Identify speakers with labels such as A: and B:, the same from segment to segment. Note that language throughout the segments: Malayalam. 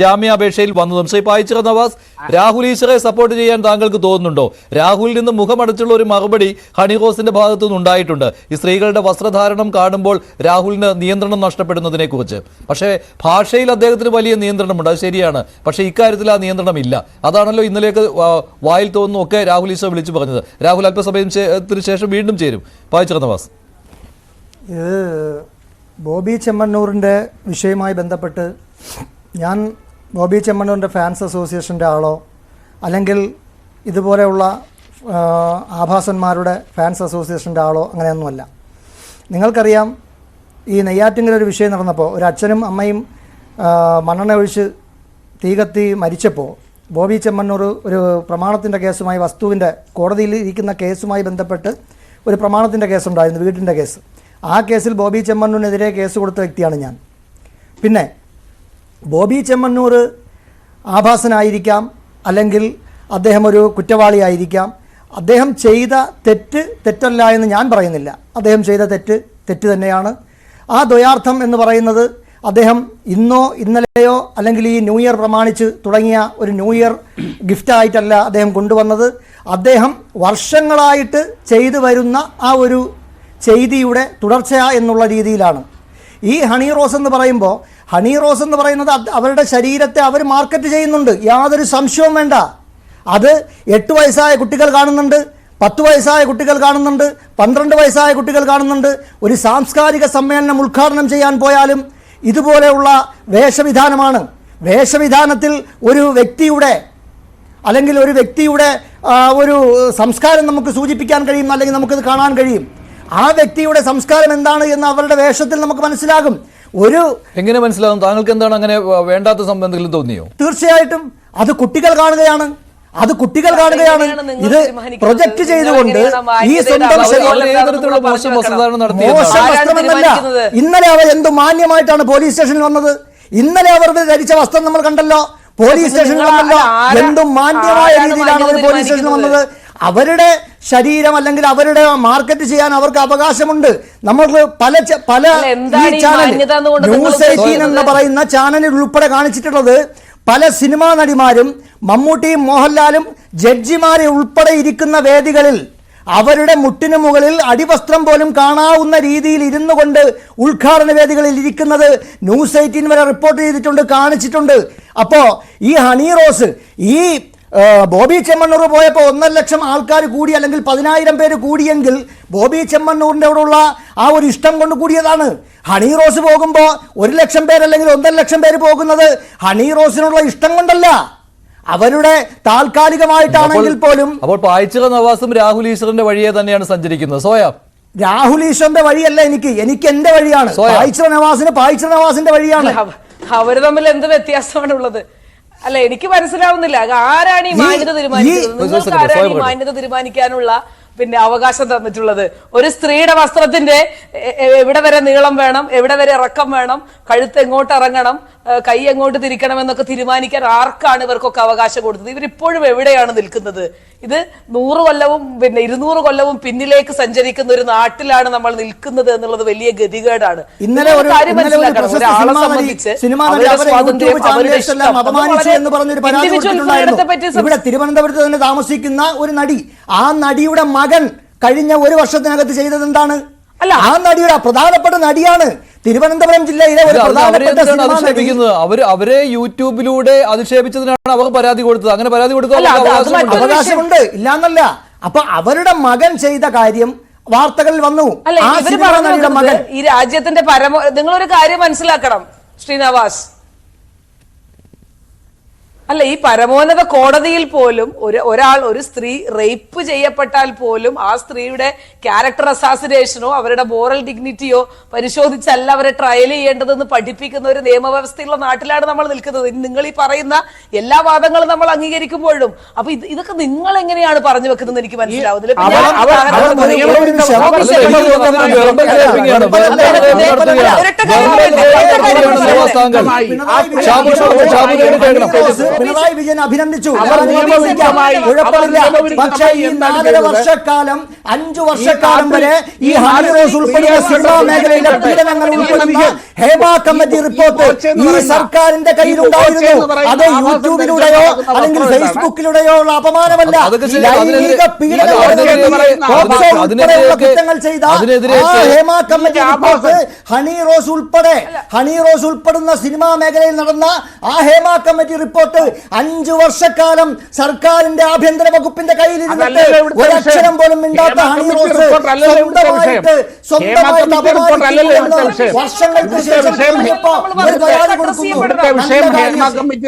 A: ജാമ്യാപേക്ഷയിൽ വന്നതും. ശ്രീ പായിച്ചിറ നവാസ്, രാഹുൽ ഈശ്വറെ സപ്പോർട്ട് ചെയ്യാൻ താങ്കൾക്ക് തോന്നുന്നുണ്ടോ? രാഹുലിൽ നിന്ന് മുഖമടച്ചുള്ള ഒരു മറുപടി ഹണി റോസിന്റെ ഭാഗത്തു നിന്ന് ഉണ്ടായിട്ടുണ്ട്. ഈ സ്ത്രീകളുടെ വസ്ത്രധാരണം കാണുമ്പോൾ രാഹുലിന് നിയന്ത്രണം നഷ്ടപ്പെടുന്നതിനെ കുറിച്ച്. പക്ഷേ ഭാഷയിൽ അദ്ദേഹത്തിന് വലിയ നിയന്ത്രണമുണ്ട്, അത് ശരിയാണ്. പക്ഷേ ഇക്കാര്യത്തിൽ ആ നിയന്ത്രണം ഇല്ല. അതാണല്ലോ ഇന്നലെയൊക്കെ വായിൽ തോന്നുന്നു ഒക്കെ രാഹുൽ ഈശ്വർ വിളിച്ചു പറഞ്ഞത്. രാഹുൽ അല്പസമയത്തിന് ശേഷം വീണ്ടും ചേരും. പായിച്ചിറ നവാസ്,
B: ഇത് ബോബി ചെമ്മണ്ണൂരിൻ്റെ വിഷയവുമായി ബന്ധപ്പെട്ട് ഞാൻ ബോബി ചെമ്മണ്ണൂരിൻ്റെ ഫാൻസ് അസോസിയേഷൻ്റെ ആളോ അല്ലെങ്കിൽ ഇതുപോലെയുള്ള ആഭാസന്മാരുടെ ഫാൻസ് അസോസിയേഷൻ്റെ ആളോ അങ്ങനെയൊന്നുമല്ല. നിങ്ങൾക്കറിയാം, ഈ നെയ്യാറ്റിങ്കര ഒരു വിഷയം നടന്നപ്പോൾ ഒരു അച്ഛനും അമ്മയും മണ്ണെണ്ണ ഒഴിച്ച് തീ കത്തി മരിച്ചപ്പോൾ ബോബി ചെമ്മണ്ണൂർ ഒരു പ്രമാണത്തിൻ്റെ കേസുമായി വസ്തുവിൻ്റെ കോടതിയിൽ ഇരിക്കുന്ന കേസുമായി ബന്ധപ്പെട്ട് ഒരു പ്രമാണത്തിൻ്റെ കേസുണ്ടായിരുന്നു, വീടിൻ്റെ കേസ്. ആ കേസിൽ ബോബി ചെമ്മണ്ണൂരിനെതിരെ കേസ് കൊടുത്ത വ്യക്തിയാണ് ഞാൻ. പിന്നെ ബോബി ചെമ്മണ്ണൂർ ആഭാസനായിരിക്കാം, അല്ലെങ്കിൽ അദ്ദേഹം ഒരു കുറ്റവാളിയായിരിക്കാം. അദ്ദേഹം ചെയ്ത തെറ്റല്ല എന്ന് ഞാൻ പറയുന്നില്ല. അദ്ദേഹം ചെയ്ത തെറ്റ് തന്നെയാണ്. ആ ദ്വയാർത്ഥം എന്ന് പറയുന്നത് അദ്ദേഹം ഇന്നോ ഇന്നലെയോ അല്ലെങ്കിൽ ഈ ന്യൂ ഇയർ പ്രമാണിച്ച് തുടങ്ങിയ ഒരു ന്യൂ ഇയർ ഗിഫ്റ്റായിട്ടല്ല അദ്ദേഹം കൊണ്ടുവന്നത്. അദ്ദേഹം വർഷങ്ങളായിട്ട് ചെയ്തു വരുന്ന ആ ഒരു ചെയ്തിയുടെ തുടർച്ച എന്നുള്ള രീതിയിലാണ്. ഈ ഹണി റോസ് എന്ന് പറയുന്നത് അവരുടെ ശരീരത്തെ അവർ മാർക്കറ്റ് ചെയ്യുന്നുണ്ട്, യാതൊരു സംശയവും വേണ്ട. അത് 8 വയസ്സായ കുട്ടികൾ കാണുന്നുണ്ട്, 10 വയസ്സായ കുട്ടികൾ കാണുന്നുണ്ട്, 12 വയസ്സായ കുട്ടികൾ കാണുന്നുണ്ട്. ഒരു സാംസ്കാരിക സമ്മേളനം ഉദ്ഘാടനം ചെയ്യാൻ പോയാലും ഇതുപോലെയുള്ള വേഷവിധാനമാണ്. വേഷവിധാനത്തിൽ ഒരു വ്യക്തിയുടെ ഒരു സംസ്കാരം നമുക്ക് സൂചിപ്പിക്കാൻ കഴിയും, അല്ലെങ്കിൽ നമുക്കത് കാണാൻ കഴിയും. ആ വ്യക്തിയുടെ സംസ്കാരം എന്താണ് എന്ന് അവരുടെ വേഷത്തിൽ നമുക്ക് മനസ്സിലാകും.
A: എങ്ങനെ മനസ്സിലാകും? താങ്കൾക്ക് എന്താണ് അങ്ങനെ വേണ്ടാത്ത സംബന്ധം തോന്നിയോ?
B: തീർച്ചയായിട്ടും അത് കുട്ടികൾ കാണുകയാണ്. ഇത് പ്രൊജക്ട് ചെയ്തുകൊണ്ട് ഈ സ്വന്തം
A: മോശം വസ്ത്രധാരണം
B: വസ്ത്രമെന്നല്ല. ഇന്നലെ അവർ എന്ത് മാന്യമായിട്ടാണ് പോലീസ് സ്റ്റേഷനിൽ വന്നത്. ഇന്നലെ അവർ ധരിച്ച വസ്ത്രം നമ്മൾ കണ്ടല്ലോ, പോലീസ് സ്റ്റേഷനിൽ വന്നല്ലോ. എന്തും മാന്യമായ രീതിയിലാണ് അവർ പോലീസ് സ്റ്റേഷനിൽ വന്നത്. അവരുടെ ശരീരം അല്ലെങ്കിൽ അവരുടെ മാർക്കറ്റ് ചെയ്യാൻ അവർക്ക് അവകാശമുണ്ട്. നമ്മൾക്ക് പല ന്യൂസ് 18 എന്ന് പറയുന്ന ചാനലിൽ ഉൾപ്പെടെ കാണിച്ചിട്ടുള്ളത് പല സിനിമാ നടിമാരും മമ്മൂട്ടിയും മോഹൻലാലും ജഡ്ജിമാരെ ഉൾപ്പെടെ ഇരിക്കുന്ന വേദികളിൽ അവരുടെ മുട്ടിനു മുകളിൽ അടിവസ്ത്രം പോലും കാണാവുന്ന രീതിയിൽ ഇരുന്നു കൊണ്ട് ഉദ്ഘാടന വേദികളിൽ ഇരിക്കുന്നത് ന്യൂസ് 18 വരെ റിപ്പോർട്ട് ചെയ്തിട്ടുണ്ട്, കാണിച്ചിട്ടുണ്ട്. അപ്പോൾ ഈ ഹണി റോസ് ഈ ബോബി ചെമ്മണ്ണൂർ പോയപ്പോൾ 1.5 ലക്ഷം ആൾക്കാർ കൂടി, അല്ലെങ്കിൽ 10,000 പേര് കൂടിയെങ്കിൽ ബോബി ചെമ്മണ്ണൂരിൻ്റെ അവിടെയുള്ള ആ ഒരു ഇഷ്ടം കൊണ്ട് കൂടിയതാണ്. ഹണി റോസ് പോകുമ്പോൾ 1 ലക്ഷം പേര് അല്ലെങ്കിൽ 1.5 ലക്ഷം പേര് പോകുന്നത് ഹണി റോസിനുള്ള ഇഷ്ടം കൊണ്ടല്ല, അവരുടെ താൽക്കാലികമായിട്ടാണെങ്കിൽ പോലും.
A: അപ്പോൾ പായിച്ചിറ നവാസും രാഹുൽ ഈശ്വറിന്റെ വഴിയെ തന്നെയാണ് സഞ്ചരിക്കുന്നത്. സോയാ,
B: രാഹുൽ ഈശ്വറിന്റെ വഴിയല്ല, എനിക്ക് എന്റെ വഴിയാണ്. പായിച്ചിറ നവാസിന്റെ വഴിയാണ്.
C: അവര് തമ്മിൽ എന്ത് വ്യത്യാസമാണുള്ളത്? അല്ല, എനിക്ക് മനസ്സിലാവുന്നില്ല. ആരാണ് ഈ മാന്യത തീരുമാനിക്കുന്നത്? നിങ്ങൾക്ക് ആരാണ് ഈ മാന്യത തീരുമാനിക്കാനുള്ള അവകാശം തന്നിട്ടുള്ളത്? ഒരു സ്ത്രീയുടെ വസ്ത്രത്തിന്റെ എവിടെ വരെ നീളം വേണം, എവിടെ വരെ ഇറക്കം വേണം, കഴുത്ത് എങ്ങോട്ട് ഇറങ്ങണം, കൈ എങ്ങോട്ട് തിരിക്കണം എന്നൊക്കെ തീരുമാനിക്കാൻ ആർക്കാണ് ഇവർക്കൊക്കെ അവകാശം കൊടുത്തത്? ഇവരിപ്പോഴും എവിടെയാണ് നിൽക്കുന്നത്? ഇത് 100 കൊല്ലവും 200 കൊല്ലവും പിന്നിലേക്ക് സഞ്ചരിക്കുന്ന ഒരു നാട്ടിലാണ് നമ്മൾ നിൽക്കുന്നത് എന്നുള്ളത് വലിയ ഗതികേടാണ്. കാര്യം മനസ്സിലാക്കണം, ഒരാളെ സംബന്ധിച്ച്
B: തിരുവനന്തപുരത്ത് തന്നെ താമസിക്കുന്ന ഒരു നടി, ആ നടിയുടെ മകൻ കഴിഞ്ഞ 1 വർഷത്തിനകത്ത് ചെയ്തത് എന്താണ്? അല്ല, ആ നടിയുടെ പ്രധാനപ്പെട്ട നടിയാണ്. തിരുവനന്തപുരം ജില്ലയിലെ ഒരു
A: അവരെ യൂട്യൂബിലൂടെ അധിക്ഷേപിച്ചതിനാണ് അവർ പരാതി കൊടുത്തത്. അങ്ങനെ പരാതി കൊടുക്കാൻ
B: അവകാശമുണ്ട്, ഇല്ലാന്നല്ല. അപ്പൊ അവരുടെ മകൻ ചെയ്ത കാര്യം വാർത്തകളിൽ വന്നു.
C: മകൻ ഈ രാജ്യത്തിന്റെ നിങ്ങളൊരു കാര്യം മനസ്സിലാക്കണം ശ്രീനിവാസ്. അല്ല, ഈ പരമോന്നത കോടതിയിൽ പോലും ഒരു സ്ത്രീ റേപ്പ് ചെയ്യപ്പെട്ടാൽ പോലും ആ സ്ത്രീയുടെ ക്യാരക്ടർ അസാസിനേഷനോ അവരുടെ മോറൽ ഡിഗ്നിറ്റിയോ പരിശോധിച്ചല്ല അവരെ ട്രയൽ ചെയ്യേണ്ടതെന്ന് പഠിപ്പിക്കുന്ന ഒരു നിയമവ്യവസ്ഥയുള്ള നാട്ടിലാണ് നമ്മൾ നിൽക്കുന്നത്. നിങ്ങൾ ഈ പറയുന്ന എല്ലാ വാദങ്ങളും നമ്മൾ അംഗീകരിക്കുമ്പോഴും അപ്പൊ ഇതൊക്കെ നിങ്ങൾ എങ്ങനെയാണ് പറഞ്ഞു വെക്കുന്നത് എനിക്ക് മനസ്സിലാവുന്നില്ല.
B: പിണറായി വിജയൻ അഭിനന്ദിച്ചു.
D: അവർ നിയമവിരുദ്ധമായി
B: കുഴപ്പമില്ല. പക്ഷേ ഈ 4 വർഷക്കാലം 5 വർഷക്കാലം വരെ ഈ ഹണി റോസ് ഉൾപ്പെടുന്ന സിനിമാ മേഖലയിലെ പീഡനങ്ങൾ ഉൾപ്പെടുന്ന ഹേമ കമ്മിറ്റി റിപ്പോർട്ട് ഈ സർക്കാരിന്റെ കയ്യിലുണ്ടായിരുന്നു. അത് യൂട്യൂബിലൂടെയോ അല്ലെങ്കിൽ ഫേസ്ബുക്കിലൂടെയോ ഉള്ള അപമാനമല്ല. ലൈംഗിക പീഡനം ഉൾപ്പെടെയുള്ള കുറ്റങ്ങൾ ചെയ്ത ആ ഹേമ കമ്മിറ്റി റിപ്പോർട്ട് ഹണി റോസ് ഉൾപ്പെടുന്ന സിനിമാ മേഖലയിൽ നടന്ന ആ ഹേമ കമ്മിറ്റി റിപ്പോർട്ട് 5 വർഷക്കാലം സർക്കാരിന്റെ ആഭ്യന്തര വകുപ്പിന്റെ കയ്യിലിരുന്നിട്ട് ഒരക്ഷരം പോലും മിണ്ടാത്ത ഹണി റോസ് സ്വന്തമായിട്ട് വർഷങ്ങൾക്ക് ശേഷം ഒരു പരാതി കൊടുക്കുന്നു.
A: ഹേമ കമ്മിറ്റി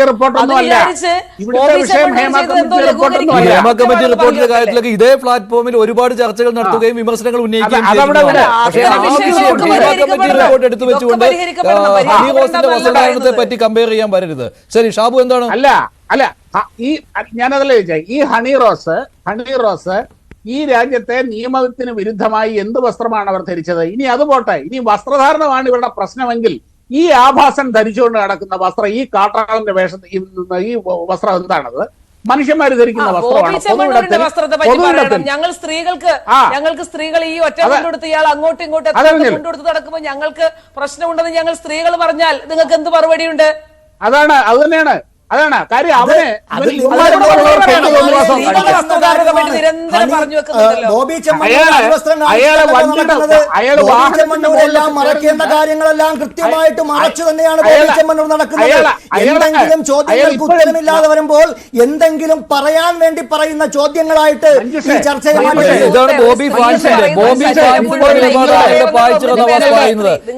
A: റിപ്പോർട്ടിന്റെ കാര്യത്തിലൊക്കെ ഇതേ പ്ലാറ്റ്ഫോമിൽ ഒരുപാട് ചർച്ചകൾ നടത്തുകയും വിമർശനങ്ങൾ ഉന്നയിക്കുകയും റിപ്പോർട്ട് എടുത്തു വെച്ചുകൊണ്ട് ഹണി റോസിന്റെ വസ്ത്രധാരണത്തെ പറ്റി കമ്പയർ ചെയ്യാൻ വരരുത്. ശരി, ഷാബു എന്താണ്?
D: അല്ല ഈ ഞാനതല്ലേ ചോദിച്ചാൽ ഈ ഹണി റോസ് ഈ രാജ്യത്തെ നിയമത്തിന് വിരുദ്ധമായി എന്ത് വസ്ത്രമാണ് അവർ ധരിച്ചത്? ഇനി അത് പോട്ടെ, ഇനി വസ്ത്രധാരണമാണ് ഇവരുടെ പ്രശ്നമെങ്കിൽ ഈ ആഭാസം ധരിച്ചുകൊണ്ട് നടക്കുന്ന വസ്ത്രം, ഈ കാട്ടാളന്റെ വേഷം, ഈ വസ്ത്രം എന്താണത്? മനുഷ്യന്മാര് ധരിക്കുന്ന വസ്ത്രമാണ്.
C: ഞങ്ങൾക്ക് സ്ത്രീകൾ ഈ ഒറ്റ കൊണ്ടുകൊടുത്ത് ഇയാൾ അങ്ങോട്ടും ഇങ്ങോട്ടും കൊണ്ടുകൊടുത്ത് നടക്കുമ്പോൾ ഞങ്ങൾക്ക് പ്രശ്നമുണ്ടെന്ന് ഞങ്ങൾ സ്ത്രീകൾ പറഞ്ഞാൽ നിങ്ങൾക്ക് എന്ത് മറുപടിയുണ്ട്?
D: അത് തന്നെയാണ് കാര്യം.
B: മറക്കേണ്ട കാര്യങ്ങളെല്ലാം കൃത്യമായിട്ട് മറച്ചു തന്നെയാണ് ബോബി ചെമ്മണ്ണൂർ നടക്കുന്നത്. എന്തെങ്കിലും ചോദ്യങ്ങൾക്ക് ഉത്തരമില്ലാതെ വരുമ്പോൾ എന്തെങ്കിലും പറയാൻ വേണ്ടി പറയുന്ന ചോദ്യങ്ങളായിട്ട് ഈ ചർച്ചയെ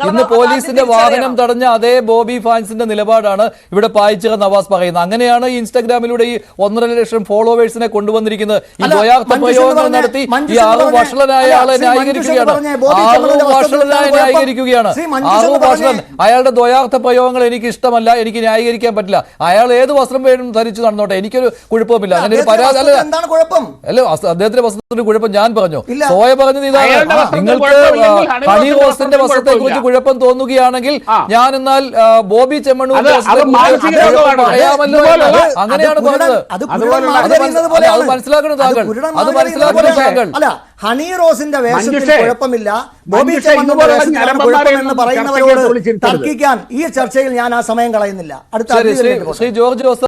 A: ഇന്ന് പോലീസിന്റെ വാഹനം തടഞ്ഞ അതേ ബോബി ഫാൻസിന്റെ നിലപാടാണ് ഇവിടെ പായിച്ചിറ നവാസ് പറയുന്നത്. അങ്ങനെയാണ് ഈ ഇൻസ്റ്റാഗ്രാമിലൂടെ ഈ 1.5 ലക്ഷം ഫോളോവേഴ്സിനെ കൊണ്ടുവന്നിരിക്കുന്നത്. ഈ ദ്വയാർത്ഥ പ്രയോഗങ്ങൾ നടത്തി ഈ ആറു വഷളനായ ആളെ ന്യായീകരിക്കുകയാണ്. അയാളുടെ ദ്വയാർത്ഥ പ്രയോഗങ്ങൾ എനിക്ക് ഇഷ്ടമല്ല, എനിക്ക് ന്യായീകരിക്കാൻ പറ്റില്ല. അയാൾ ഏത് വസ്ത്രം വേണം ധരിച്ചു നടന്നോട്ടെ, എനിക്കൊരു കുഴപ്പമില്ല. അങ്ങനെ ഒരു പരാതി അല്ല, അദ്ദേഹത്തിന്റെ വസ്ത്രത്തിന് കുഴപ്പം ഞാൻ പറഞ്ഞു. സോയ പറഞ്ഞത് ഇതാണ്, നിങ്ങൾക്ക് ഹണി റോസിന്റെ വസ്ത്രത്തെ കുറിച്ച് കുഴപ്പം തോന്നുകയാണെങ്കിൽ ഞാൻ എന്നാൽ ബോബി ചെമ്മണ്ണൂർ അങ്ങനെയാണ് പറഞ്ഞത്. അത് മനസ്സിലാക്കണം താങ്കൾ, അത് മനസ്സിലാക്കണം താങ്കൾ.
B: അല്ല, ഹണി റോസിന്റെ വേഷത്തിൽ കുഴപ്പമില്ല, ബോബി ചെമ്മണ്ണൂർ കുഴപ്പമെന്ന് പറയുന്നവരോട് തർക്കിക്കാൻ ഈ ചർച്ചയിൽ ഞാൻ ആ സമയം കളയുന്നില്ല. അടുത്ത
A: ശ്രീ ജോർജ് ജോസഫ്